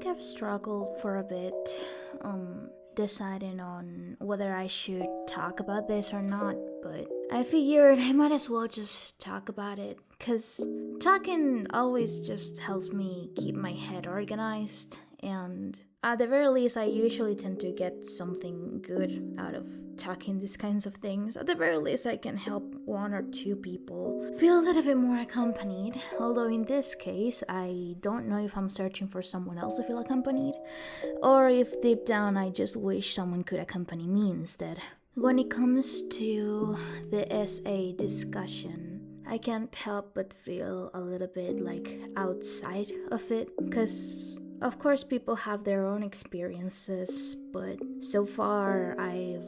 think I've struggled for a bit, deciding on whether I should talk about this or not, but I figured I might as well just talk about it, because talking always just helps me keep my head organized, and at the very least, I usually tend to get something good out of talking these kinds of things. At the very least, I can help one or two people feel a little bit more accompanied. Although in this case, I don't know if I'm searching for someone else to feel accompanied, or if deep down I just wish someone could accompany me instead. When it comes to the essay discussion, I can't help but feel a little bit like outside of it, because of course people have their own experiences, but so far I've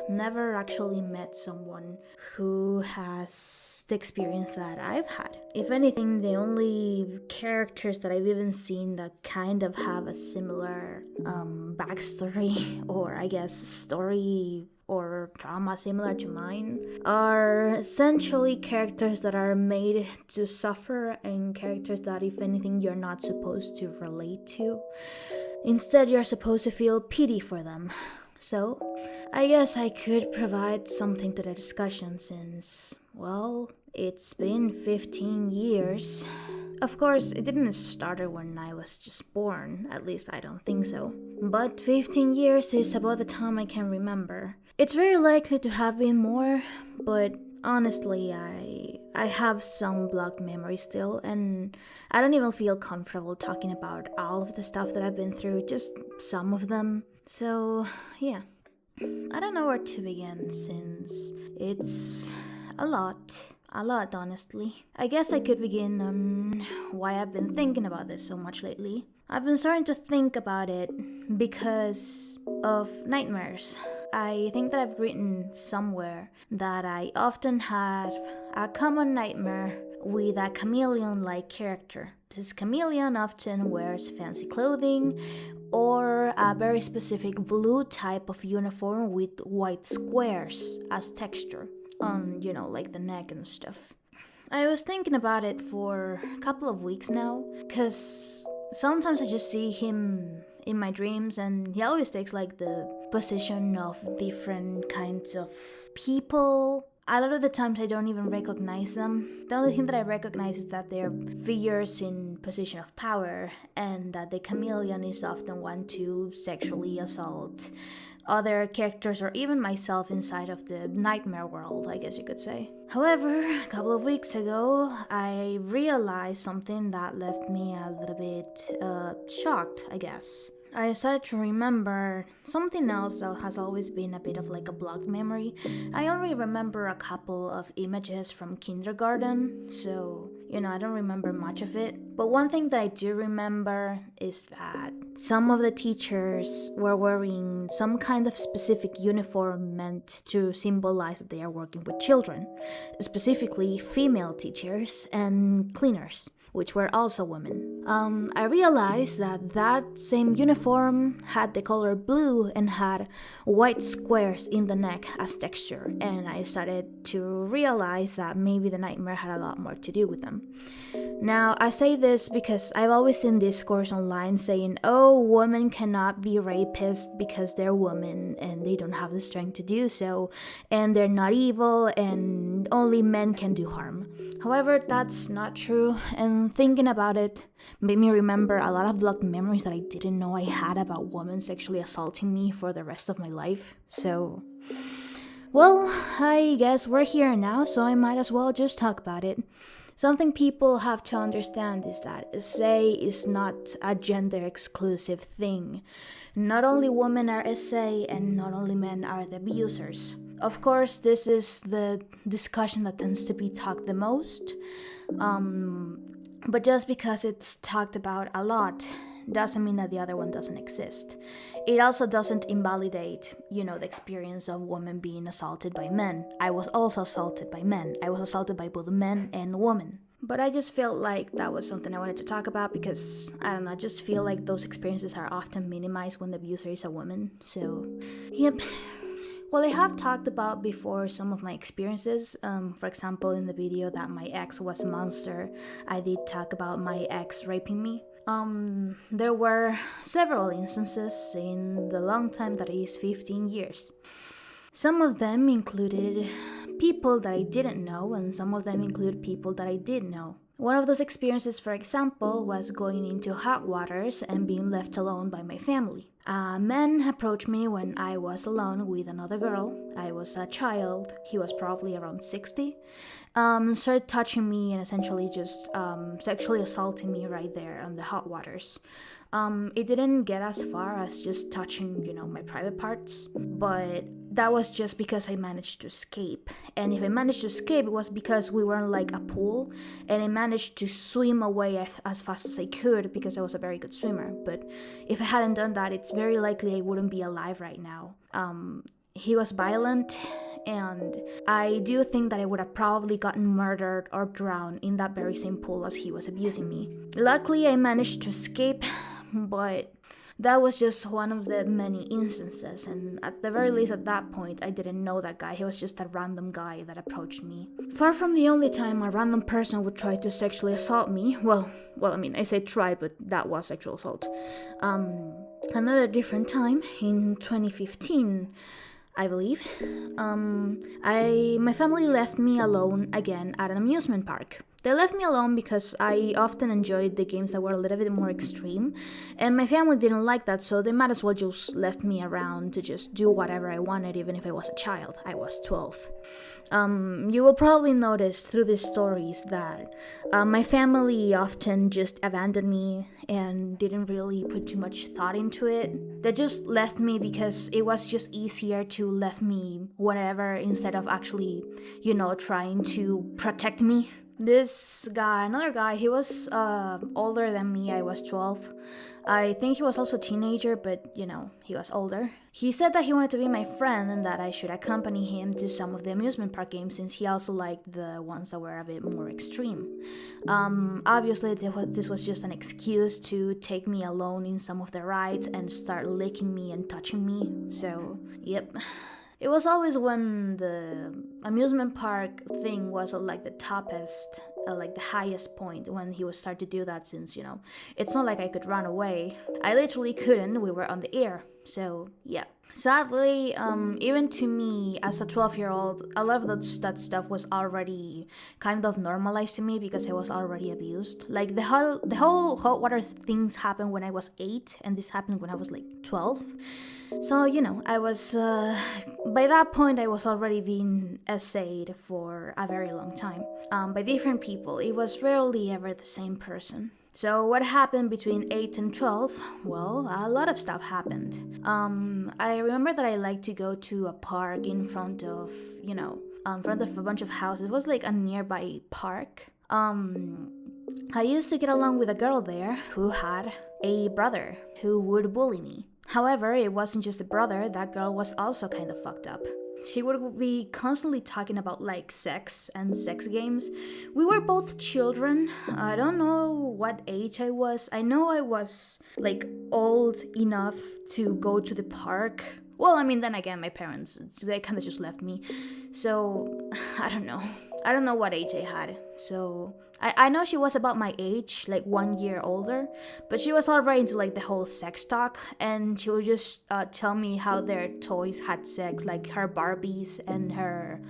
never actually met someone who has the experience that I've had. If anything, the only characters that I've even seen that kind of have a similar backstory, or I guess story or trauma similar to mine, are essentially characters that are made to suffer, and characters that, if anything, you're not supposed to relate to. Instead, you're supposed to feel pity for them. So, I guess I could provide something to the discussion since, well, it's been 15 years. Of course, it didn't start when I was just born, at least I don't think so. But 15 years is about the time I can remember. It's very likely to have been more, but honestly, I have some blocked memories still, and I don't even feel comfortable talking about all of the stuff that I've been through, just some of them. So, yeah. I don't know where to begin since it's a lot. A lot, honestly. I guess I could begin on why I've been thinking about this so much lately. I've been starting to think about it because of nightmares. I think that I've written somewhere that I often have a common nightmare with a chameleon-like character. This chameleon often wears fancy clothing or a very specific blue type of uniform with white squares as texture on, like the neck and stuff. I was thinking about it for a couple of weeks now, because sometimes I just see him in my dreams, and he always takes like the position of different kinds of people. A lot of the times I don't even recognize them. The only thing that I recognize is that they're figures in position of power, and that the chameleon is often one to sexually assault other characters or even myself inside of the nightmare world, I guess you could say. However, a couple of weeks ago, I realized something that left me a little bit shocked, I guess. I started to remember something else that has always been a bit of like a blocked memory. I only remember a couple of images from kindergarten, so, I don't remember much of it. But one thing that I do remember is that some of the teachers were wearing some kind of specific uniform meant to symbolize that they are working with children, specifically female teachers and cleaners, which were also women. I realized that same uniform had the color blue and had white squares in the neck as texture, and I started to realize that maybe the nightmare had a lot more to do with them. Now, I say this because I've always seen discourse online saying, oh, women cannot be rapists because they're women and they don't have the strength to do so, and they're not evil, and only men can do harm. However, that's not true, and thinking about it made me remember a lot of blocked memories that I didn't know I had about women sexually assaulting me for the rest of my life. So, well, I guess we're here now, so I might as well just talk about it. Something people have to understand is that SA is not a gender-exclusive thing. Not only women are SA, and not only men are the abusers. Of course, this is the discussion that tends to be talked the most, but just because it's talked about a lot doesn't mean that the other one doesn't exist. It also doesn't invalidate, the experience of women being assaulted by men. I was also assaulted by men. I was assaulted by both men and women. But I just felt like that was something I wanted to talk about because, I don't know, I just feel like those experiences are often minimized when the abuser is a woman. So, yep. Well, I have talked about before some of my experiences. For example, in the video that my ex was a monster, I did talk about my ex raping me. There were several instances in the long time that is 15 years. Some of them included people that I didn't know, and some of them included people that I did know. One of those experiences, for example, was going into hot waters and being left alone by my family. A man approached me when I was alone with another girl. I was a child, he was probably around 60. Started touching me and essentially just sexually assaulting me right there on the hot waters. It didn't get as far as just touching, my private parts, but that was just because I managed to escape. And if I managed to escape, it was because we were in like a pool, and I managed to swim away as fast as I could because I was a very good swimmer. But if I hadn't done that, it's very likely I wouldn't be alive right now. He was violent, and I do think that I would have probably gotten murdered or drowned in that very same pool as he was abusing me. Luckily, I managed to escape, but that was just one of the many instances, and at the very least at that point, I didn't know that guy. He was just a random guy that approached me. Far from the only time a random person would try to sexually assault me. I say try, but that was sexual assault. Another different time, in 2015, I believe, my family left me alone again at an amusement park. They left me alone because I often enjoyed the games that were a little bit more extreme, and my family didn't like that, so they might as well just left me around to just do whatever I wanted, even if I was a child. I was 12. You will probably notice through these stories that my family often just abandoned me and didn't really put too much thought into it. They just left me because it was just easier to leave me whatever instead of actually, trying to protect me. This guy, another guy, he was older than me. I was 12. I think he was also a teenager, but he was older. He said that he wanted to be my friend and that I should accompany him to some of the amusement park games since he also liked the ones that were a bit more extreme. Obviously, this was just an excuse to take me alone in some of the rides and start licking me and touching me. So, yep. It was always when the amusement park thing was at like the toppest, like the highest point when he would start to do that since, it's not like I could run away. I literally couldn't, we were on the air. So, yeah. Sadly, even to me as a 12-year-old, a lot of that stuff was already kind of normalized to me because I was already abused. Like the whole hot water things happened when I was 8, and this happened when I was like 12. So, I was, by that point, I was already being essayed for a very long time, by different people. It was rarely ever the same person. So what happened between 8 and 12? Well, a lot of stuff happened. I remember that I liked to go to a park in front of, in front of a bunch of houses. It was like a nearby park. I used to get along with a girl there who had a brother who would bully me. However, it wasn't just a brother, that girl was also kind of fucked up. She would be constantly talking about like sex and sex games. We were both children. I don't know what age I was. I know I was like old enough to go to the park. Well, then again, my parents, they kind of just left me. So, I don't know. I don't know what age I had. So, I know she was about my age, like 1 year older, but she was already into like the whole sex talk, and she would just tell me how their toys had sex, like her Barbies and her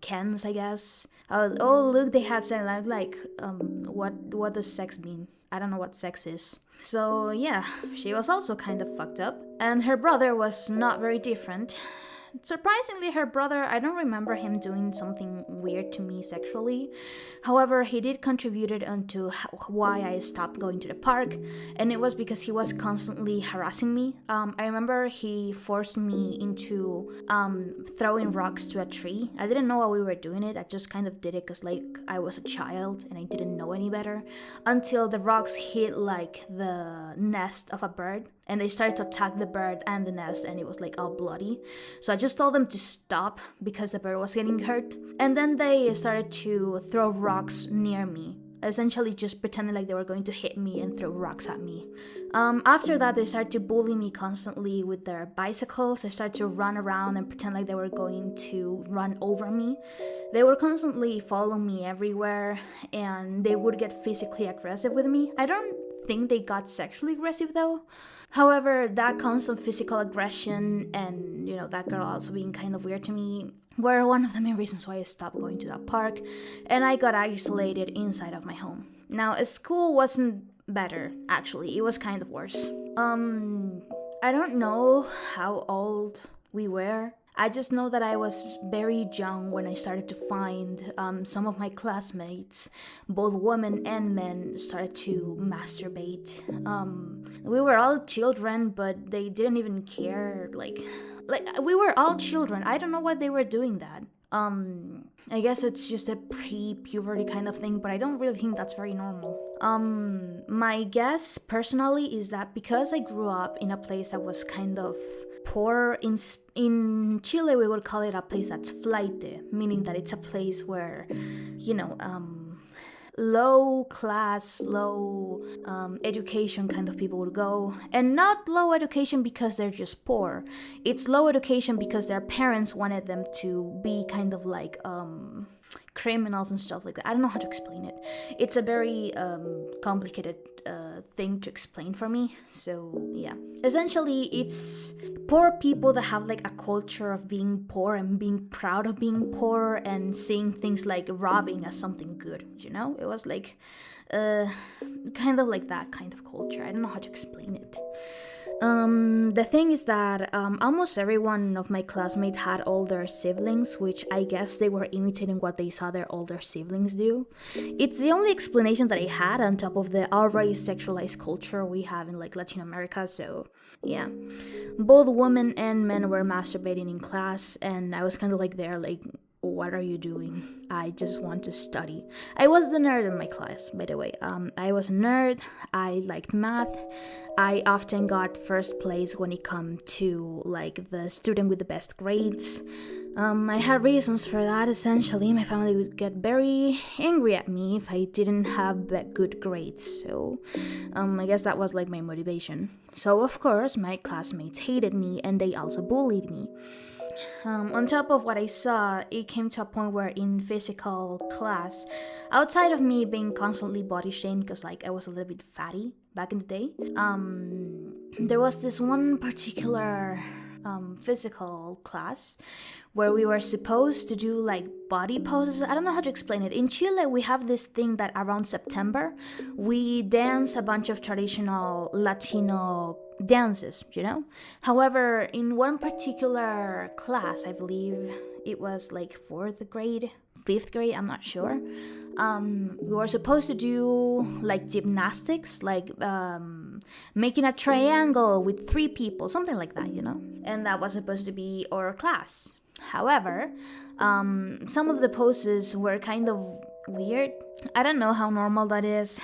Kens, I guess. Oh, look, they had sex. I was like, what does sex mean? I don't know what sex is. So yeah, she was also kind of fucked up, and her brother was not very different. Surprisingly, her brother, I don't remember him doing something weird to me sexually. However, he did contribute onto why I stopped going to the park, and it was because he was constantly harassing me. I remember he forced me into throwing rocks to a tree. I didn't know why we were doing it. I just kind of did it because like I was a child and I didn't know any better, until the rocks hit like the nest of a bird, and they started to attack the bird and the nest, and it was like all bloody. So I just told them to stop because the bird was getting hurt, and then they started to throw rocks near me, essentially just pretending like they were going to hit me and throw rocks at me. After that, they started to bully me constantly with their bicycles. They started to run around and pretend like they were going to run over me. They would constantly follow me everywhere, and they would get physically aggressive with me. I don't think they got sexually aggressive though. However, that constant physical aggression and, that girl also being kind of weird to me were one of the main reasons why I stopped going to that park, and I got isolated inside of my home. Now, school wasn't better, actually. It was kind of worse. I don't know how old we were. I just know that I was very young when I started to find some of my classmates, both women and men, started to masturbate. We were all children, but they didn't even care. Like we were all children. I don't know why they were doing that. I guess it's just a pre-puberty kind of thing, but I don't really think that's very normal. My guess personally is that because I grew up in a place that was kind of poor, in Chile we would call it a place that's flaite, meaning that it's a place where, low class, low education kind of people would go. And not low education because they're just poor. It's low education because their parents wanted them to be kind of like criminals and stuff like that. I don't know how to explain it. It's a very complicated thing to explain for me. So yeah, essentially it's poor people that have like a culture of being poor and being proud of being poor and seeing things like robbing as something good. It was like kind of like that kind of culture. I don't know how to explain it. The thing is that almost everyone of my classmates had older siblings, which I guess they were imitating what they saw their older siblings do. It's the only explanation that I had on top of the already sexualized culture we have in like Latin America, so yeah. Both women and men were masturbating in class, and I was kind of like there like, what are you doing? I just want to study. I was the nerd in my class, by the way. I was a nerd. I liked math. I often got first place when it come to like the student with the best grades. I had reasons for that. Essentially, my family would get very angry at me if I didn't have good grades. So, I guess that was like my motivation. So, of course, my classmates hated me and they also bullied me. On top of what I saw, it came to a point where in physical class, outside of me being constantly body shamed because like I was a little bit fatty back in the day, there was this one particular physical class where we were supposed to do like body poses. I don't know how to explain it. In Chile, we have this thing that around September, we dance a bunch of traditional Latino dances, However, in one particular class, I believe it was like 4th grade, 5th grade, I'm not sure. We were supposed to do like gymnastics, like making a triangle with 3 people, something like that, And that was supposed to be our class. However, some of the poses were kind of weird. I don't know how normal that is.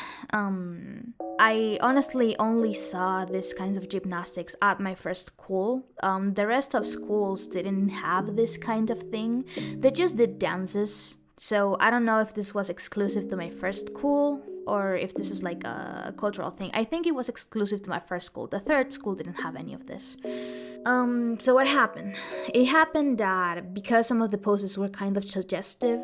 I honestly only saw these kinds of gymnastics at my first school. The rest of schools didn't have this kind of thing. They just did dances. So I don't know if this was exclusive to my first school or if this is like a cultural thing. I think it was exclusive to my first school. The third school didn't have any of this. So what happened? It happened that because some of the poses were kind of suggestive,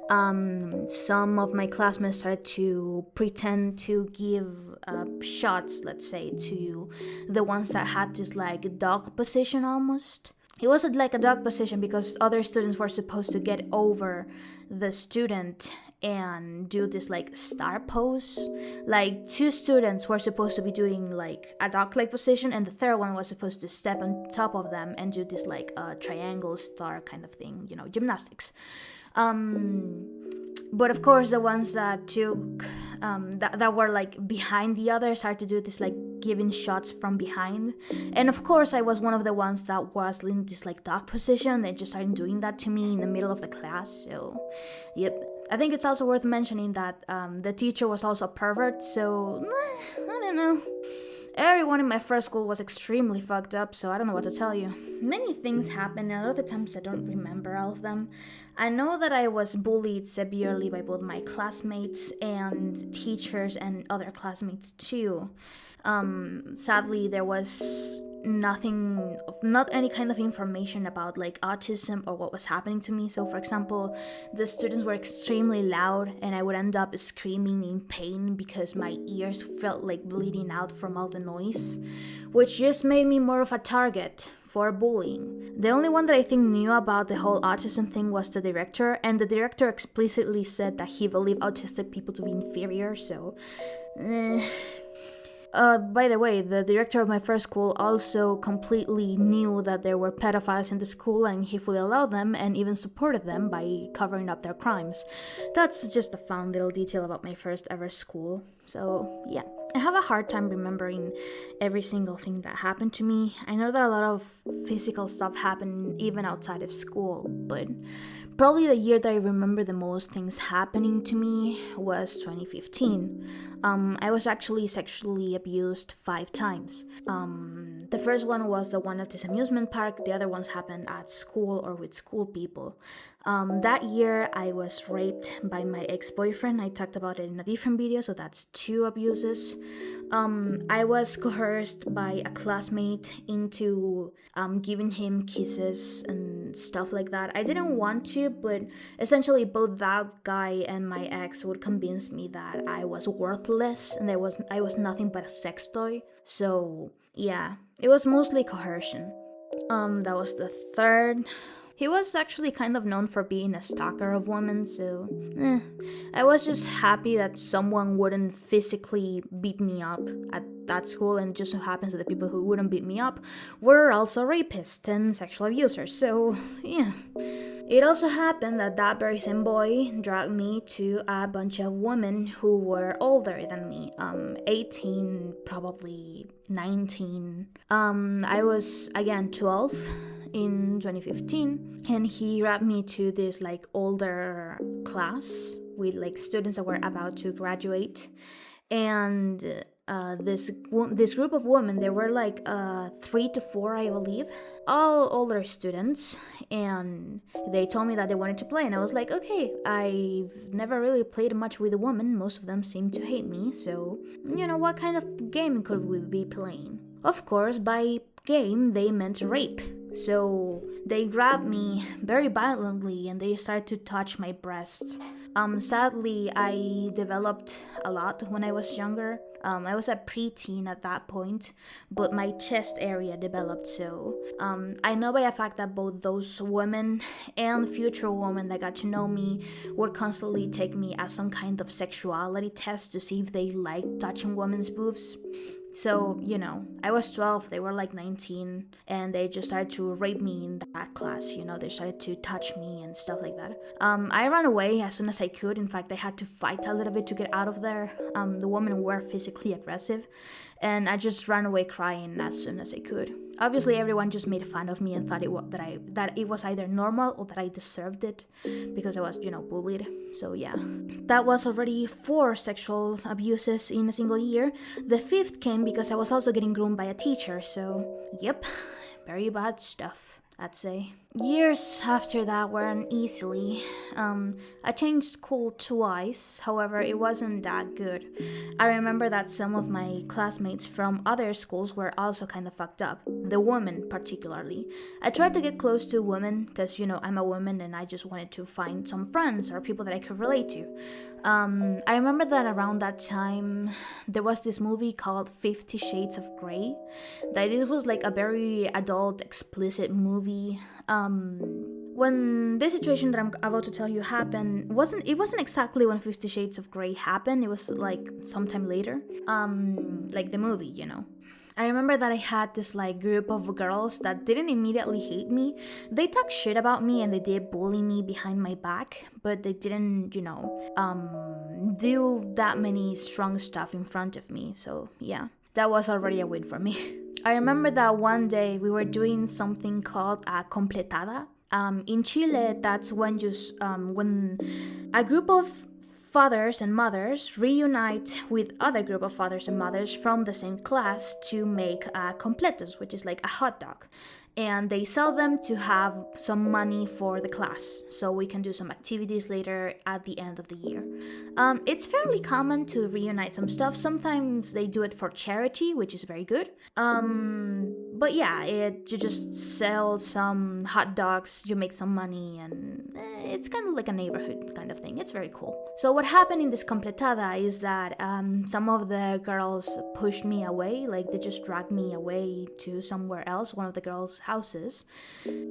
some of my classmates started to pretend to give shots, let's say, to the ones that had this like dog position almost. It wasn't like a dog position because other students were supposed to get over the student and do this like star pose. Like 2 students were supposed to be doing like a dog-like position, and the third one was supposed to step on top of them and do this like triangle star kind of thing, gymnastics. But of course, the ones that took that were like behind the others started to do this like giving shots from behind, and of course I was one of the ones that was in this like dog position. They just started doing that to me in the middle of the class. So yep, I think it's also worth mentioning that the teacher was also a pervert. So I don't know, everyone in my first school was extremely fucked up, so I don't know what to tell you. Many things happened, and a lot of the times I don't remember all of them. I know that I was bullied severely by both my classmates and teachers and other classmates too. Sadly, there was not any kind of information about like autism or what was happening to me. So for example, the students were extremely loud and I would end up screaming in pain because my ears felt like bleeding out from all the noise, which just made me more of a target for bullying. The only one that I think knew about the whole autism thing was the director, and the director explicitly said that he believed autistic people to be inferior, so by the way, the director of my first school also completely knew that there were pedophiles in the school and he fully allowed them and even supported them by covering up their crimes. That's just a fun little detail about my first ever school. So, yeah. I have a hard time remembering every single thing that happened to me. I know that a lot of physical stuff happened even outside of school, but probably the year that I remember the most things happening to me was 2015. I was actually sexually abused 5 times. The first one was the one at this amusement park, the other ones happened at school or with school people. That year I was raped by my ex-boyfriend. I talked about it in a different video, so that's 2 abuses. I was coerced by a classmate into giving him kisses and stuff like that. I didn't want to, but essentially both that guy and my ex would convince me that I was worthless and I was nothing but a sex toy. So yeah, it was mostly coercion. That was the third. He was actually kind of known for being a stalker of women, so I was just happy that someone wouldn't physically beat me up at that school, and it just so happens that the people who wouldn't beat me up were also rapists and sexual abusers, so yeah. It also happened that that very same boy dragged me to a bunch of women who were older than me, 18, probably 19. I was, again, 12 in 2015, and he grabbed me to this like older class with like students that were about to graduate, and this group of women, there were like 3 to 4, I believe, all older students, and they told me that they wanted to play, and I was like, okay, I've never really played much with a woman. Most of them seem to hate me, so what kind of game could we be playing? Of course, by game they meant rape. So they grabbed me very violently and they started to touch my breast. Sadly, I developed a lot when I was younger. I was a preteen at that point, but my chest area developed, so I know by a fact that both those women and future women that got to know me would constantly take me as some kind of sexuality test to see if they liked touching women's boobs. So, I was 12, they were like 19, and they just started to rape me in that class, they started to touch me and stuff like that. I ran away as soon as I could. In fact, I had to fight a little bit to get out of there. The women were physically aggressive, and I just ran away crying as soon as I could. Obviously, everyone just made fun of me and thought that it was either normal or that I deserved it because I was, bullied. So yeah, that was already 4 sexual abuses in a single year. The 5th came because I was also getting groomed by a teacher. So yep, very bad stuff, I'd say. Years after that weren't easily. I changed school twice, however, it wasn't that good. I remember that some of my classmates from other schools were also kind of fucked up, the women particularly. I tried to get close to women because, I'm a woman and I just wanted to find some friends or people that I could relate to. I remember that around that time, there was this movie called 50 Shades of Grey. That it was like a very adult, explicit movie. When this situation that I'm about to tell you happened, it wasn't exactly when 50 Shades of Grey happened. It was like sometime later, like the movie, I remember that I had this like group of girls that didn't immediately hate me. They talked shit about me and they did bully me behind my back, but they didn't, do that many strong stuff in front of me. So yeah, that was already a win for me. I remember that one day we were doing something called a completada. In Chile, that's when when a group of fathers and mothers reunite with other group of fathers and mothers from the same class to make a completos, which is like a hot dog. and they sell them to have some money for the class so we can do some activities later at the end of the year. It's fairly common to reunite some stuff. Sometimes they do it for charity, which is very good. But yeah, you just sell some hot dogs, you make some money, and it's kind of like a neighborhood kind of thing. It's very cool. So what happened in this completada is that some of the girls pushed me away, like they just dragged me away to somewhere else, one of the girls' houses,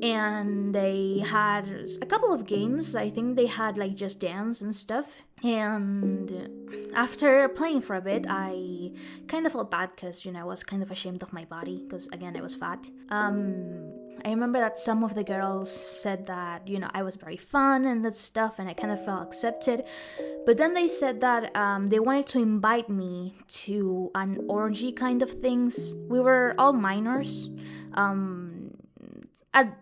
and they had a couple of games. I think they had like just dance and stuff. And after playing for a bit, I kind of felt bad because, I was kind of ashamed of my body because, again, I was fat. I remember that some of the girls said that, I was very fun and that stuff, and I kind of felt accepted. But then they said that they wanted to invite me to an orgy kind of things. We were all minors.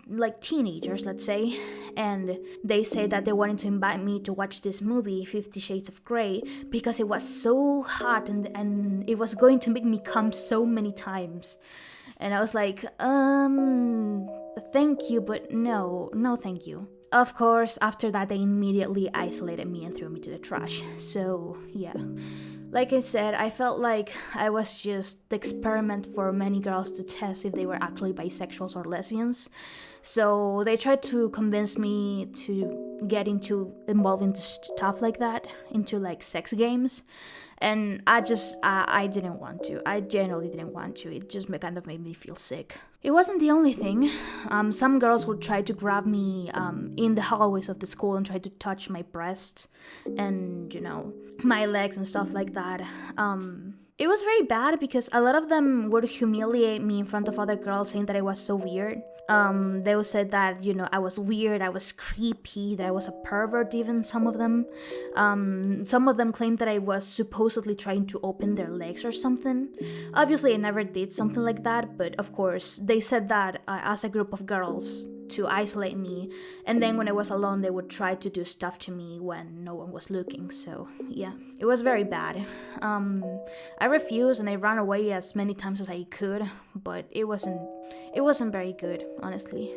Like teenagers, let's say, and they say that they wanted to invite me to watch this movie 50 Shades of Grey because it was so hot and it was going to make me come so many times. And I was like, thank you, but no thank you. Of course, after that they immediately isolated me and threw me to the trash. So yeah, like I said, I felt like I was just the experiment for many girls to test if they were actually bisexuals or lesbians. So they tried to convince me to get involved into stuff like that, into like sex games. And I didn't want to. I generally didn't want to. It just kind of made me feel sick. It wasn't the only thing. Some girls would try to grab me in the hallways of the school and try to touch my breasts and, my legs and stuff like that. It was very bad because a lot of them would humiliate me in front of other girls, saying that I was so weird. They would say that, I was weird, I was creepy, that I was a pervert even, some of them. Some of them claimed that I was supposedly trying to open their legs or something. Obviously, I never did something like that, but of course, they said that as a group of girls to isolate me, and then when I was alone they would try to do stuff to me when no one was looking. So yeah, it was very bad. I refused and I ran away as many times as I could, but it wasn't very good, honestly.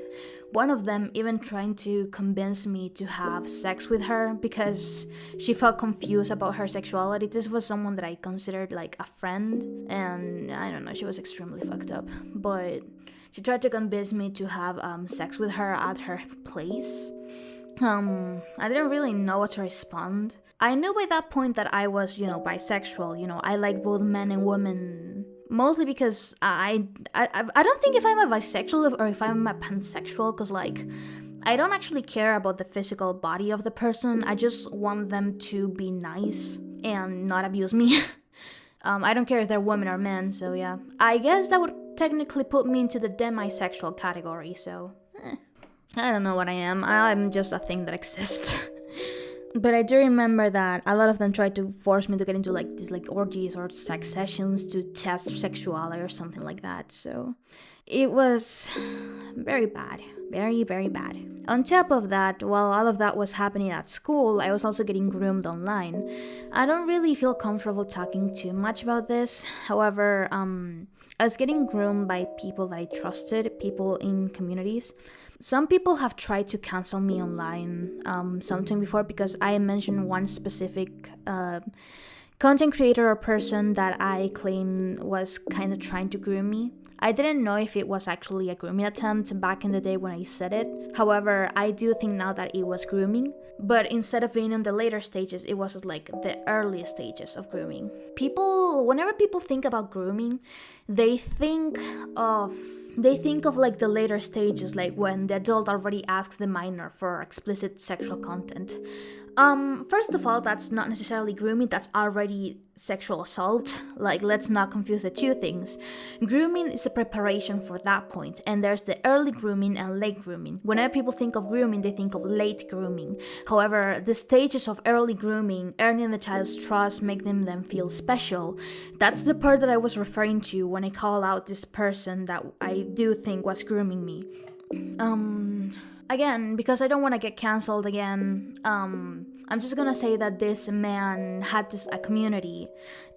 One of them even trying to convince me to have sex with her because she felt confused about her sexuality. This was someone that I considered like a friend, and I don't know, she was extremely fucked up. But she tried to convince me to have sex with her at her place. I didn't really know what to respond. I knew by that point that I was, bisexual. I like both men and women. Mostly because I don't think if I'm a bisexual or if I'm a pansexual, because I don't actually care about the physical body of the person. I just want them to be nice and not abuse me. I don't care if they're women or men, so yeah. I guess that would technically put me into the demisexual category, so I don't know what I am. I'm just a thing that exists. But I do remember that a lot of them tried to force me to get into these orgies or sex sessions to test sexuality or something like that. So it was very bad. Very, very bad. On top of that, while all of that was happening at school, I was also getting groomed online. I don't really feel comfortable talking too much about this. However, I was getting groomed by people that I trusted, people in communities. Some people have tried to cancel me online sometime before because I mentioned one specific content creator or person that I claim was kind of trying to groom me. I didn't know if it was actually a grooming attempt back in the day when I said it. However, I do think now that it was grooming. But instead of being in the later stages, it was like the early stages of grooming. Whenever people think about grooming, they think of like the later stages, like when the adult already asks the minor for explicit sexual content. First of all, that's not necessarily grooming, that's already sexual assault. Let's not confuse the two things. Grooming is a preparation for that point, and there's the early grooming and late grooming. Whenever people think of grooming, they think of late grooming. However, the stages of early grooming, earning the child's trust, making them feel special, that's the part that I was referring to when I call out this person that I do think was grooming me. again, because I don't want to get canceled again, I'm just gonna say that this man had a community,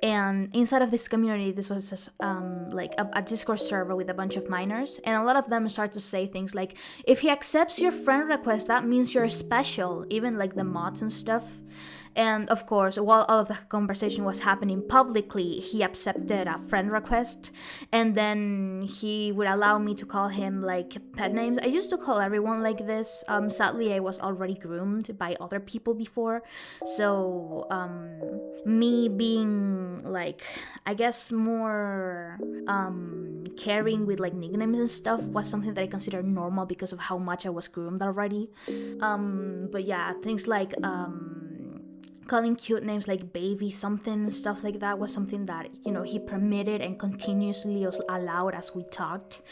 and inside of this community, this was just, like a Discord server with a bunch of minors, and a lot of them start to say things like, if he accepts your friend request, that means you're special, even like the mods and stuff. And of course, while all of the conversation was happening publicly, he accepted a friend request, and then he would allow me to call him like pet names. I used to call everyone like this. Sadly, I was already groomed by other people before, so me being like, I guess, more caring with like nicknames and stuff was something that I considered normal because of how much I was groomed already. But yeah, things like calling cute names like baby something, stuff like that, was something that, he permitted and continuously allowed as we talked.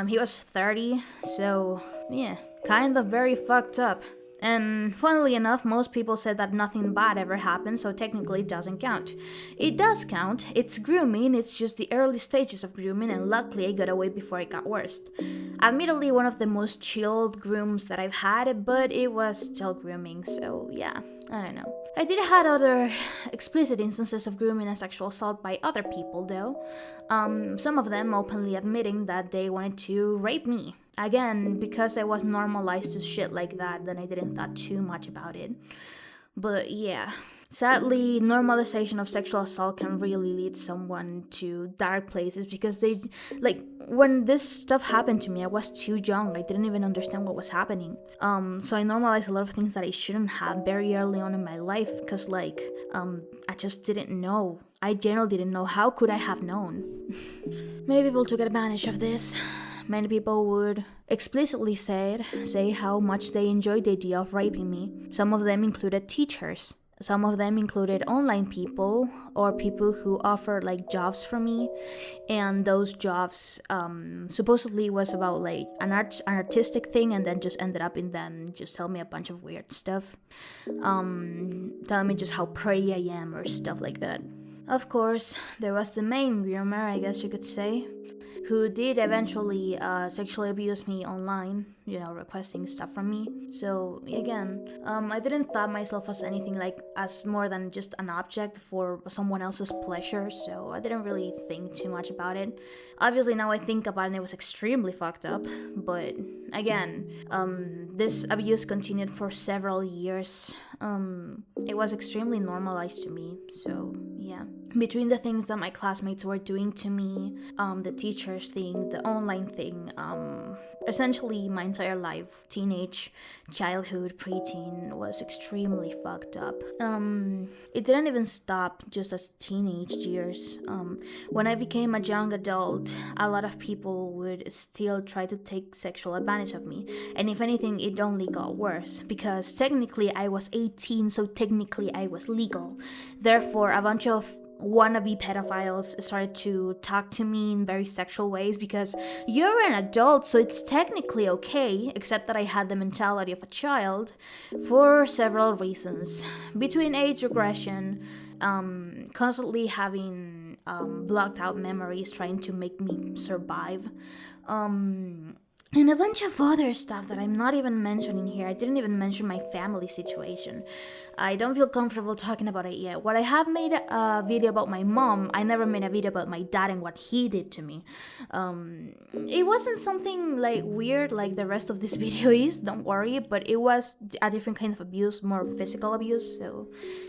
He was 30, so yeah, kind of very fucked up. And funnily enough, most people said that nothing bad ever happened, so technically it doesn't count. It does count. It's grooming, it's just the early stages of grooming, and luckily I got away before it got worse. Admittedly, one of the most chilled grooms that I've had, but it was still grooming, so yeah, I don't know. I did have other explicit instances of grooming and sexual assault by other people, though. Some of them openly admitting that they wanted to rape me. Again, because I was normalized to shit like that, then I didn't thought too much about it. But yeah, sadly, normalization of sexual assault can really lead someone to dark places because they, like, when this stuff happened to me, I was too young. I didn't even understand what was happening. So I normalized a lot of things that I shouldn't have very early on in my life because, like, I just didn't know. I generally didn't know. How could I have known? Many people took advantage of this. Many people would explicitly say how much they enjoyed the idea of raping me. Some of them included teachers. Some of them included online people or people who offered like jobs for me, and those jobs supposedly was about like an artistic thing, and then just ended up in them just tell me a bunch of weird stuff, telling me just how pretty I am or stuff like that. Of course, there was the main groomer, I guess you could say, who did eventually sexually abuse me online, requesting stuff from me. So again, I didn't thought myself as anything like as more than just an object for someone else's pleasure, so I didn't really think too much about it. Obviously now I think about it and it was extremely fucked up, but again, this abuse continued for several years. It was extremely normalized to me, so yeah. Between the things that my classmates were doing to me, the teachers thing, the online thing, essentially my entire life, teenage, childhood, preteen, was extremely fucked up. It didn't even stop just as teenage years. When I became a young adult, a lot of people would still try to take sexual advantage of me, and if anything, it only got worse, because technically I was 18, so technically I was legal. Therefore, a bunch of wannabe pedophiles started to talk to me in very sexual ways because you're an adult, so it's technically okay, except that I had the mentality of a child for several reasons. Between age regression, constantly having blocked out memories trying to make me survive, and a bunch of other stuff that I'm not even mentioning here. I didn't even mention my family situation. I don't feel comfortable talking about it yet. While I have made a video about my mom, I never made a video about my dad and what he did to me. It wasn't something like weird like the rest of this video is, don't worry, but it was a different kind of abuse, more physical abuse, so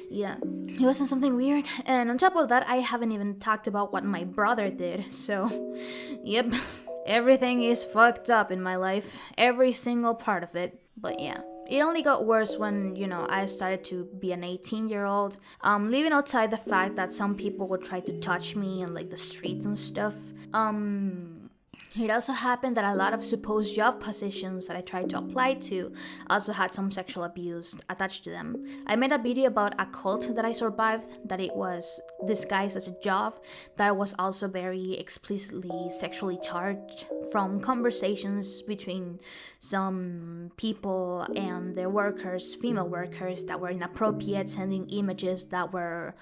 yeah. It wasn't something weird. And on top of that, I haven't even talked about what my brother did, so yep. Everything is fucked up in my life, every single part of it. But yeah, it only got worse when, I started to be an 18-year-old. Leaving outside the fact that some people would try to touch me in like the streets and stuff. It also happened that a lot of supposed job positions that I tried to apply to also had some sexual abuse attached to them. I made a video about a cult that I survived, that it was disguised as a job, that was also very explicitly sexually charged, from conversations between some people and their workers, female workers, that were inappropriate, sending images that were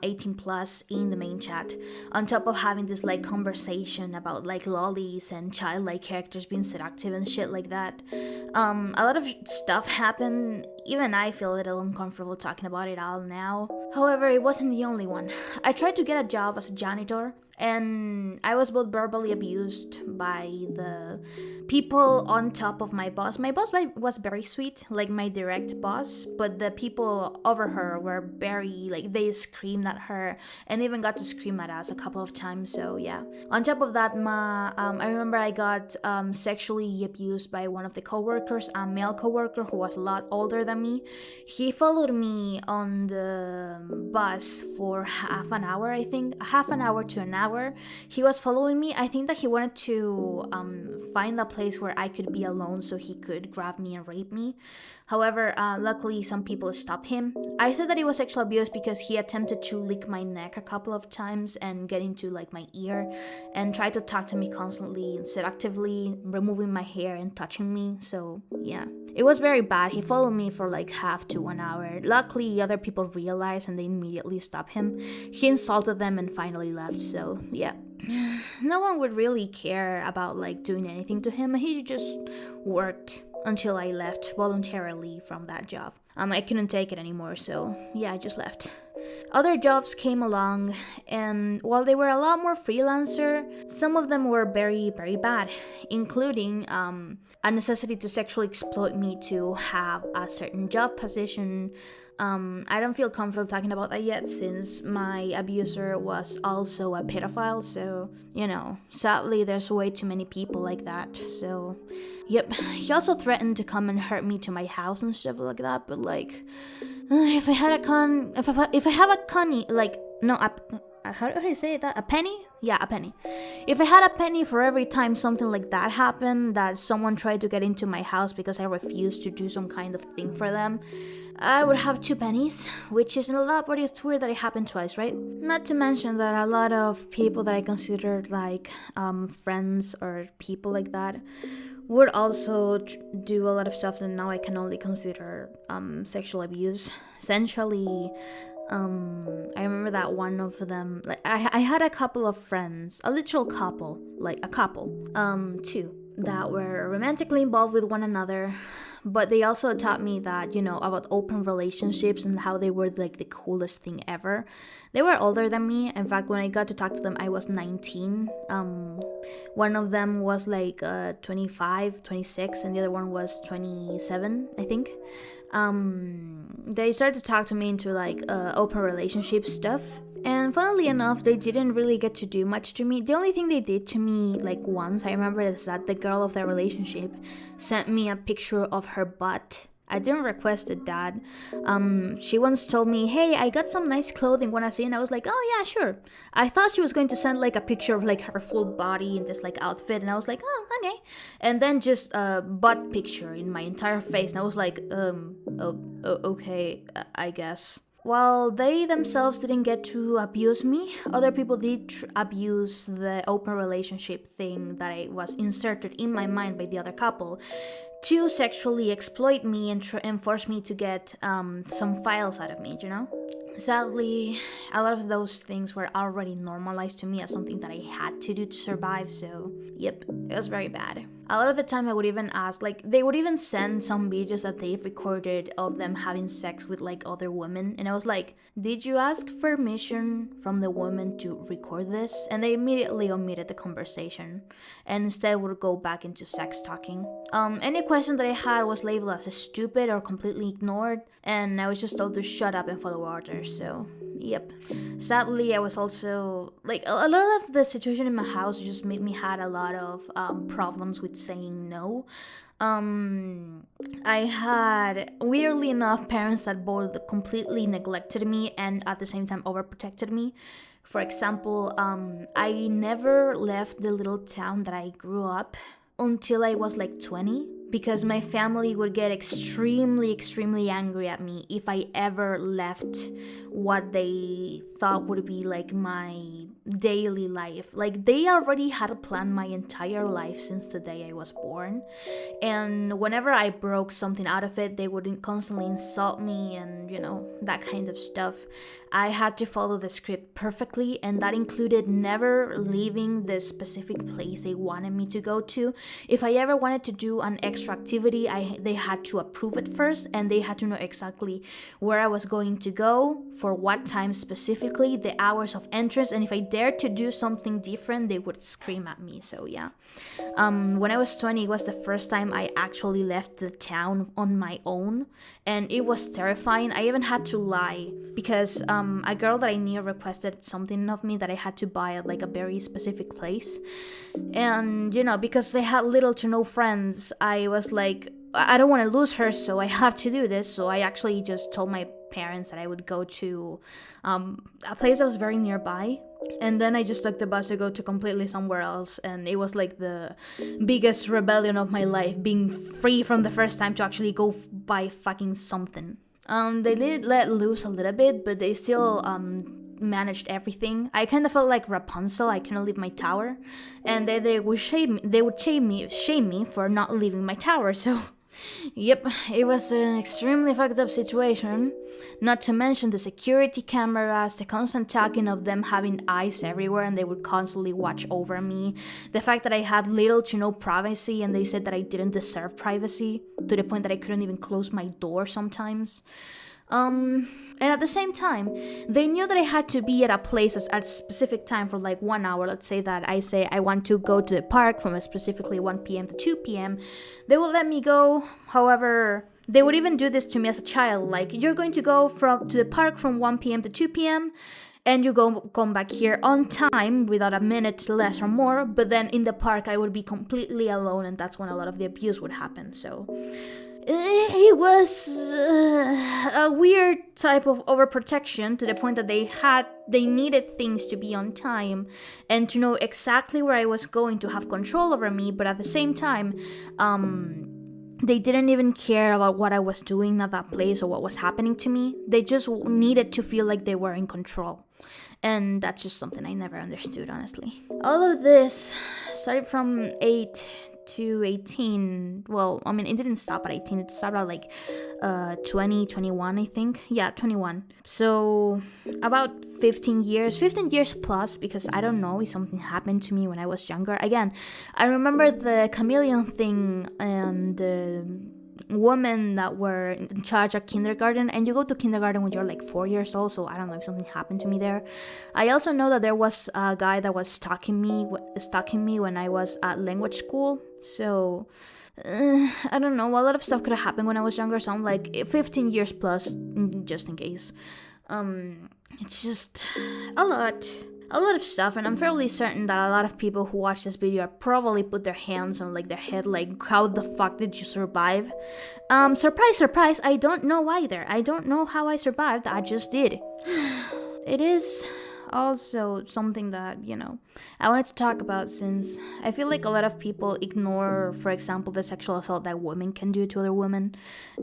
18 plus in the main chat, on top of having this like conversation about like lolly dollies and childlike characters being seductive and shit like that. A lot of stuff happened. Even I feel a little uncomfortable talking about it all now. However, it wasn't the only one. I tried to get a job as a janitor, and I was both verbally abused by the people on top of my boss. My boss was very sweet, like my direct boss, but the people over her were very, like, they screamed at her and even got to scream at us a couple of times. So yeah. On top of that, I remember I got sexually abused by one of the coworkers, a male coworker who was a lot older than me. He followed me on the bus for half an hour, I think, half an hour to an hour. He was following me. I think that he wanted to find a place where I could be alone so he could grab me and rape me. However, luckily some people stopped him. I said that it was sexual abuse because he attempted to lick my neck a couple of times and get into like my ear and tried to talk to me constantly and seductively, removing my hair and touching me. So yeah, it was very bad. He followed me for like half to 1 hour. Luckily, other people realized and they immediately stopped him. He insulted them and finally left. So yeah, no one would really care about like doing anything to him. He just worked until I left voluntarily from that job. I couldn't take it anymore, so yeah, I just left. Other jobs came along, and while they were a lot more freelancer, some of them were very, very bad, including a necessity to sexually exploit me to have a certain job position. I don't feel comfortable talking about that yet since my abuser was also a pedophile, so, you know, sadly there's way too many people like that, so, yep. He also threatened to come and hurt me to my house and stuff like that, but like, if I have a conny, like, no, how do you say that? A penny? Yeah, a penny. If I had a penny for every time something like that happened, that someone tried to get into my house because I refused to do some kind of thing for them, I would have 2 pennies, which isn't a lot, but it's weird that it happened twice, right? Not to mention that a lot of people that I considered like friends or people like that would also do a lot of stuff that now I can only consider sexual abuse. Essentially, I remember that one of them, like I had a couple of friends, a literal couple, like a couple, two, that were romantically involved with one another, but they also taught me that, you know, about open relationships and how they were like the coolest thing ever. They were older than me. In fact, when I got to talk to them, I was 19. One of them was like 25, 26, and the other one was 27, I think. They started to talk to me into like open relationship stuff. And funnily enough, they didn't really get to do much to me. The only thing they did to me, like once, I remember, is that the girl of their relationship sent me a picture of her butt. I didn't request it, Dad. She once told me, hey, I got some nice clothing, wanna see? And I was like, oh yeah, sure. I thought she was going to send like a picture of like her full body in this like outfit, and I was like, oh, okay. And then just a butt picture in my entire face, and I was like, okay, I guess. While they themselves didn't get to abuse me, other people did abuse the open relationship thing that I was inserted in my mind by the other couple to sexually exploit me and force me to get some files out of me, you know? Sadly, a lot of those things were already normalized to me as something that I had to do to survive, so yep, it was very bad. A lot of the time I would even ask, like, they would even send some videos that they've recorded of them having sex with, like, other women, and I was like, did you ask permission from the woman to record this? And they immediately omitted the conversation, and instead would go back into sex talking. Any question that I had was labeled as stupid or completely ignored, and I was just told to shut up and follow orders, so yep. Sadly, I was also, like, a lot of the situation in my house just made me had a lot of problems with saying no. I had, weirdly enough, parents that both completely neglected me and at the same time overprotected me. For example, I never left the little town that I grew up until I was like 20, because my family would get extremely angry at me if I ever left what they thought would be like my daily life. Like, they already had planned my entire life since the day I was born. And whenever I broke something out of it, they would constantly insult me and, that kind of stuff. I had to follow the script perfectly, and that included never leaving the specific place they wanted me to go to. If I ever wanted to do an extra activity, they had to approve it first, and they had to know exactly where I was going to go, for what time specifically, the hours of entrance, and if I dared to do something different, they would scream at me. So yeah. When I was 20, it was the first time I actually left the town on my own, and it was terrifying. I even had to lie because a girl that I knew requested something of me that I had to buy at like a very specific place. And, because they had little to no friends, I was like, I don't want to lose her, so I have to do this. So I actually just told my parents that I would go to a place that was very nearby. And then I just took the bus to go to completely somewhere else. And it was like the biggest rebellion of my life, being free from the first time to actually go buy fucking something. They did let loose a little bit, but they still managed everything. I kind of felt like Rapunzel. I couldn't leave my tower, and they would shame me. They would shame me for not leaving my tower. So, yep, it was an extremely fucked up situation. Not to mention the security cameras, the constant talking of them having eyes everywhere, and they would constantly watch over me. The fact that I had little to no privacy, and they said that I didn't deserve privacy, to the point that I couldn't even close my door sometimes. And at the same time, they knew that I had to be at a place at a specific time for like 1 hour. Let's say that I say I want to go to the park from specifically 1 p.m. to 2 p.m. They will let me go. However, they would even do this to me as a child. Like, you're going to go to the park from 1 p.m. to 2 p.m. and you come back here on time without a minute less or more. But then in the park, I would be completely alone, and that's when a lot of the abuse would happen. So it was a weird type of overprotection, to the point that they needed things to be on time and to know exactly where I was going, to have control over me. But at the same time, they didn't even care about what I was doing at that place or what was happening to me. They just needed to feel like they were in control. And that's just something I never understood, honestly. All of this started from 8 to 18. Well, I mean, it didn't stop at 18. It stopped at like 20, 21, I think. Yeah, 21. So about 15 years plus, because I don't know if something happened to me when I was younger. Again, I remember the chameleon thing and the women that were in charge of kindergarten, and you go to kindergarten when you're like 4 years old, so I don't know if something happened to me there. I also know that there was a guy that was stalking me when I was at language school. So I don't know, a lot of stuff could have happened when I was younger, so I'm like 15 years plus, just in case. It's just a lot of stuff, and I'm fairly certain that a lot of people who watch this video probably put their hands on like their head, like, how the fuck did you survive? Surprise, I don't know either. I don't know how I survived, I just did. It is also something that, I wanted to talk about, since I feel like a lot of people ignore, for example, the sexual assault that women can do to other women,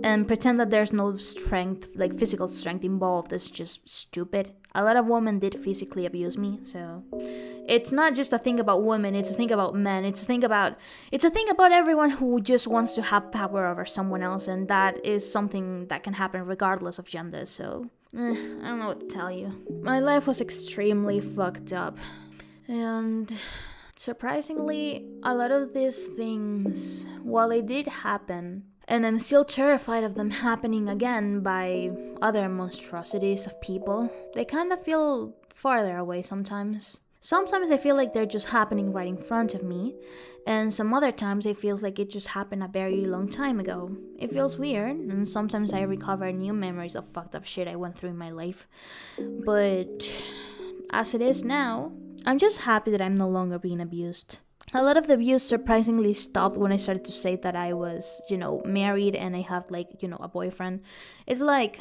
and pretend that there's no strength, like physical strength involved. It's just stupid. A lot of women did physically abuse me, so it's not just a thing about women, it's a thing about men, it's a thing about everyone who just wants to have power over someone else, and that is something that can happen regardless of gender. So I don't know what to tell you. My life was extremely fucked up. And surprisingly, a lot of these things, while they did happen, and I'm still terrified of them happening again by other monstrosities of people, they kind of feel farther away sometimes. Sometimes I feel like they're just happening right in front of me, and some other times it feels like it just happened a very long time ago. It feels weird, and sometimes I recover new memories of fucked up shit I went through in my life. But as it is now, I'm just happy that I'm no longer being abused. A lot of the abuse surprisingly stopped when I started to say that I was, married and I have like, a boyfriend. It's like,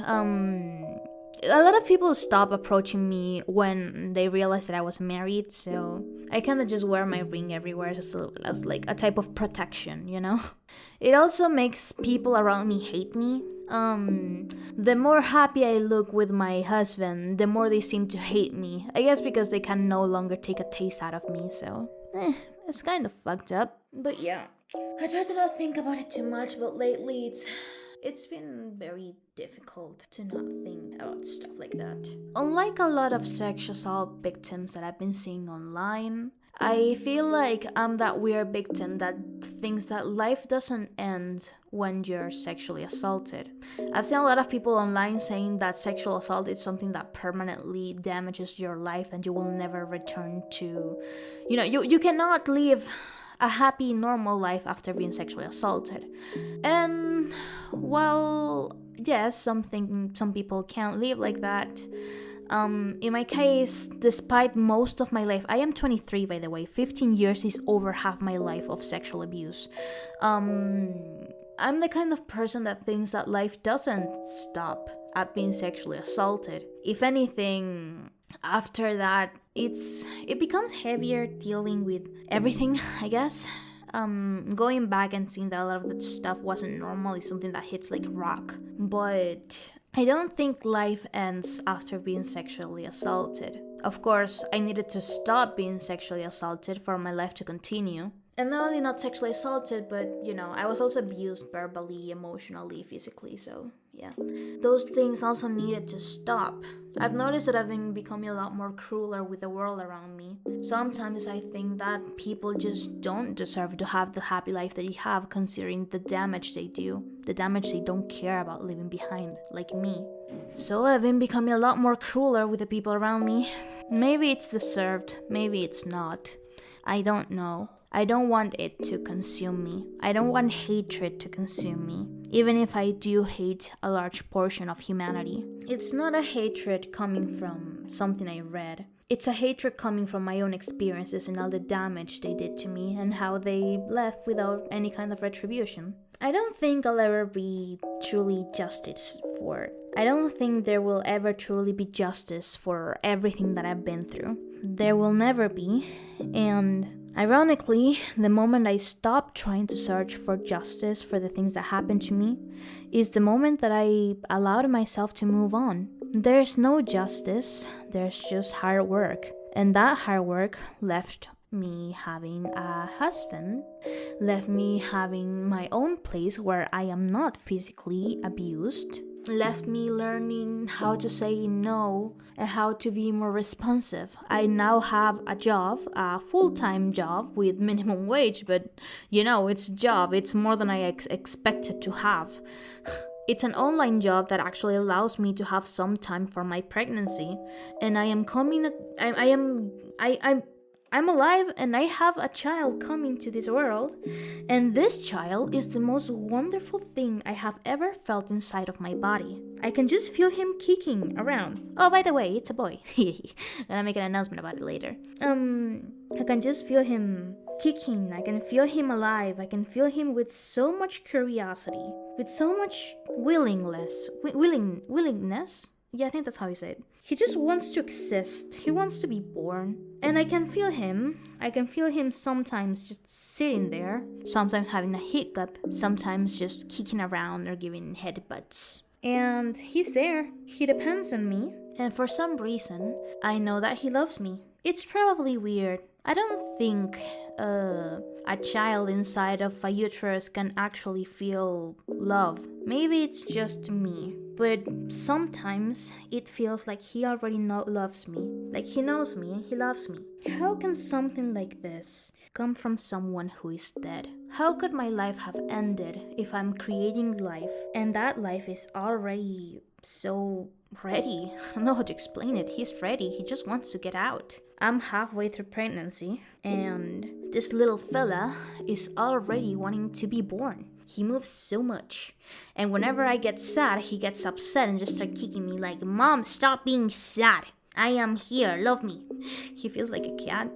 A lot of people stop approaching me when they realize that I was married, so I kind of just wear my ring everywhere as like a type of protection, you know? It also makes people around me hate me. The more happy I look with my husband, the more they seem to hate me. I guess because they can no longer take a taste out of me, so it's kind of fucked up. But yeah, I try to not think about it too much, but lately it's been very difficult to not think about stuff like that. Unlike a lot of sexual assault victims that I've been seeing online, I feel like I'm that weird victim that thinks that life doesn't end when you're sexually assaulted. I've seen a lot of people online saying that sexual assault is something that permanently damages your life and you will never return to. You cannot live a happy, normal life after being sexually assaulted. And, well, yes, some people can't live like that. In my case, despite most of my life, I am 23 by the way, 15 years is over half my life of sexual abuse. I'm the kind of person that thinks that life doesn't stop at being sexually assaulted. If anything, after that, it becomes heavier dealing with everything, I guess. Going back and seeing that a lot of the stuff wasn't normal is something that hits like rock. But I don't think life ends after being sexually assaulted. Of course, I needed to stop being sexually assaulted for my life to continue. And not only not sexually assaulted, but, I was also abused verbally, emotionally, physically, so yeah. Those things also needed to stop. I've noticed that I've been becoming a lot more crueler with the world around me. Sometimes I think that people just don't deserve to have the happy life that they have, considering the damage they do, the damage they don't care about leaving behind, like me. So I've been becoming a lot more crueler with the people around me. Maybe it's deserved, maybe it's not. I don't know. I don't want it to consume me. I don't want hatred to consume me, even if I do hate a large portion of humanity. It's not a hatred coming from something I read. It's a hatred coming from my own experiences and all the damage they did to me and how they left without any kind of retribution. I don't think I'll ever be truly justice for it. I don't think there will ever truly be justice for everything that I've been through. There will never be, and ironically, the moment I stop trying to search for justice for the things that happened to me is the moment that I allowed myself to move on. There's no justice, there's just hard work. And that hard work left me having a husband, left me having my own place where I am not physically abused, left me learning how to say no and how to be more responsive. I now have a job, a full-time job with minimum wage, but it's a job. It's more than I expected to have. It's an online job that actually allows me to have some time for my pregnancy, and I'm alive and I have a child coming to this world, and this child is the most wonderful thing I have ever felt inside of my body. I can just feel him kicking around. Oh, by the way, it's a boy. And I'll make an announcement about it later. I can just feel him kicking. I can feel him alive. I can feel him with so much curiosity, with so much willingness. Yeah, I think that's how you say it. He just wants to exist. He wants to be born. And I can feel him. I can feel him sometimes just sitting there, sometimes having a hiccup, sometimes just kicking around or giving headbutts. And he's there. He depends on me. And for some reason, I know that he loves me. It's probably weird. I don't think a child inside of a uterus can actually feel love. Maybe it's just me. But sometimes it feels like he already loves me. Like he knows me and he loves me. How can something like this come from someone who is dead? How could my life have ended if I'm creating life and that life is already so ready? I don't know how to explain it. He's ready. He just wants to get out. I'm halfway through pregnancy and this little fella is already wanting to be born. He moves so much. And whenever I get sad, he gets upset and just starts kicking me like, "Mom, stop being sad. I am here. Love me." He feels like a cat.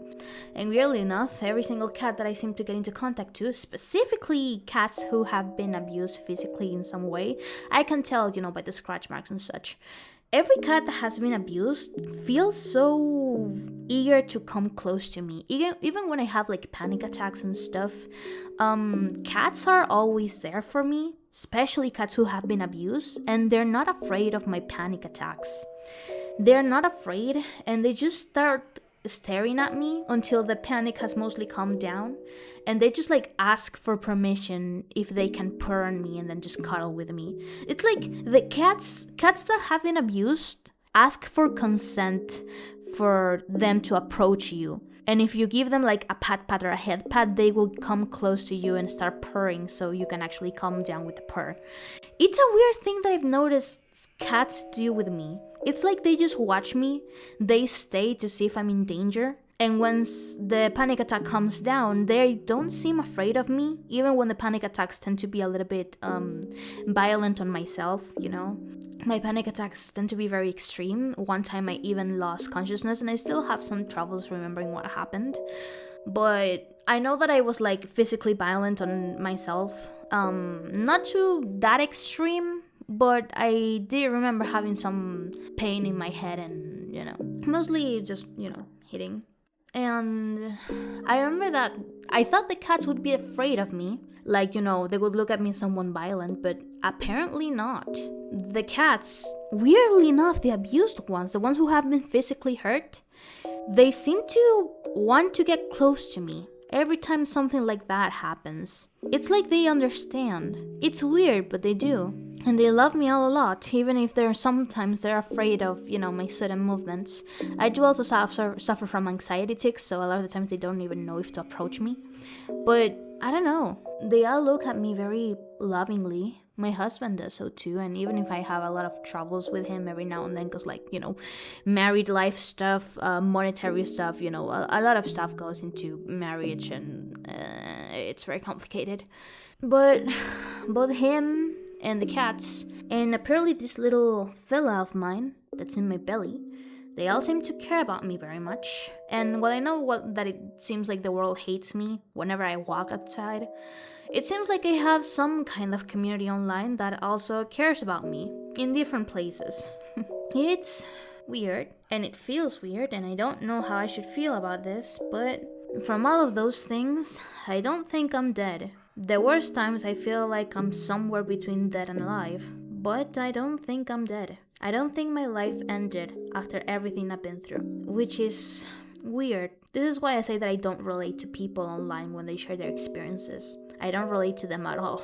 And weirdly enough, every single cat that I seem to get into contact to, specifically cats who have been abused physically in some way, I can tell, by the scratch marks and such. Every cat that has been abused feels so eager to come close to me. Even when I have like panic attacks and stuff, cats are always there for me, especially cats who have been abused, and they're not afraid of my panic attacks. They're not afraid, and they just start staring at me until the panic has mostly calmed down, and they just like ask for permission if they can purr on me and then just cuddle with me. It's like the cats that have been abused ask for consent for them to approach you. And if you give them like a pat or a head pat, they will come close to you and start purring so you can actually calm down with the purr. It's a weird thing that I've noticed cats do with me. It's like they just watch me, they stay to see if I'm in danger, and once the panic attack comes down, they don't seem afraid of me, even when the panic attacks tend to be a little bit violent on myself, you know? My panic attacks tend to be very extreme. One time I even lost consciousness, and I still have some troubles remembering what happened. But I know that I was like physically violent on myself. Not to that extreme, but I did remember having some pain in my head and, mostly just, hitting. And I remember that I thought the cats would be afraid of me. Like, they would look at me as someone violent, but apparently not. The cats, weirdly enough, the abused ones, the ones who have been physically hurt, they seem to want to get close to me every time something like that happens. It's like they understand. It's weird, but they do. And they love me all a lot, even if sometimes they're afraid of, my sudden movements. I do also suffer from anxiety tics, so a lot of the times they don't even know if to approach me. But I don't know. They all look at me very lovingly. My husband does so too, and even if I have a lot of troubles with him every now and then, because married life stuff, monetary stuff, a lot of stuff goes into marriage, and it's very complicated. But both him and the cats, and apparently this little fella of mine that's in my belly, they all seem to care about me very much. And while I know that it seems like the world hates me whenever I walk outside, it seems like I have some kind of community online that also cares about me in different places. It's weird, and it feels weird, and I don't know how I should feel about this, but from all of those things, I don't think I'm dead. The worst times I feel like I'm somewhere between dead and alive, but I don't think I'm dead. I don't think my life ended after everything I've been through, which is weird. This is why I say that I don't relate to people online when they share their experiences. I don't relate to them at all.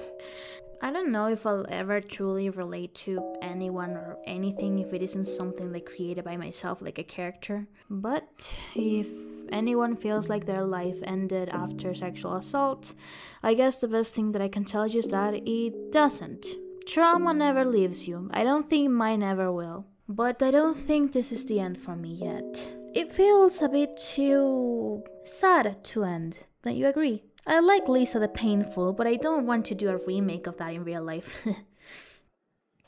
I don't know if I'll ever truly relate to anyone or anything if it isn't something like created by myself, like a character. But if anyone feels like their life ended after sexual assault, I guess the best thing that I can tell you is that it doesn't. Trauma never leaves you. I don't think mine ever will. But I don't think this is the end for me yet. It feels a bit too sad to end. Don't you agree? I like Lisa the Painful, but I don't want to do a remake of that in real life.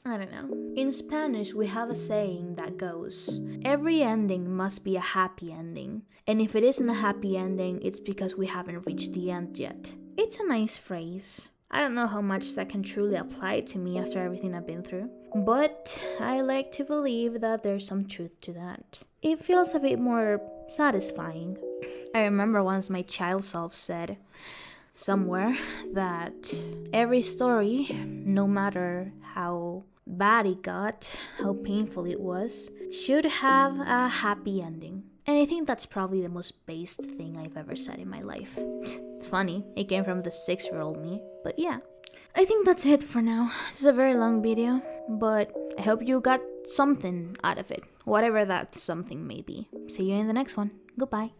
I don't know. In Spanish, we have a saying that goes, every ending must be a happy ending. And if it isn't a happy ending, it's because we haven't reached the end yet. It's a nice phrase. I don't know how much that can truly apply to me after everything I've been through, but I like to believe that there's some truth to that. It feels a bit more satisfying. I remember once my child self said somewhere that every story, no matter how bad it got, how painful it was, should have a happy ending. And I think that's probably the most based thing I've ever said in my life. It's funny, it came from the 6-year-old me, but yeah. I think that's it for now. This is a very long video, but I hope you got something out of it, whatever that something may be. See you in the next one. Goodbye.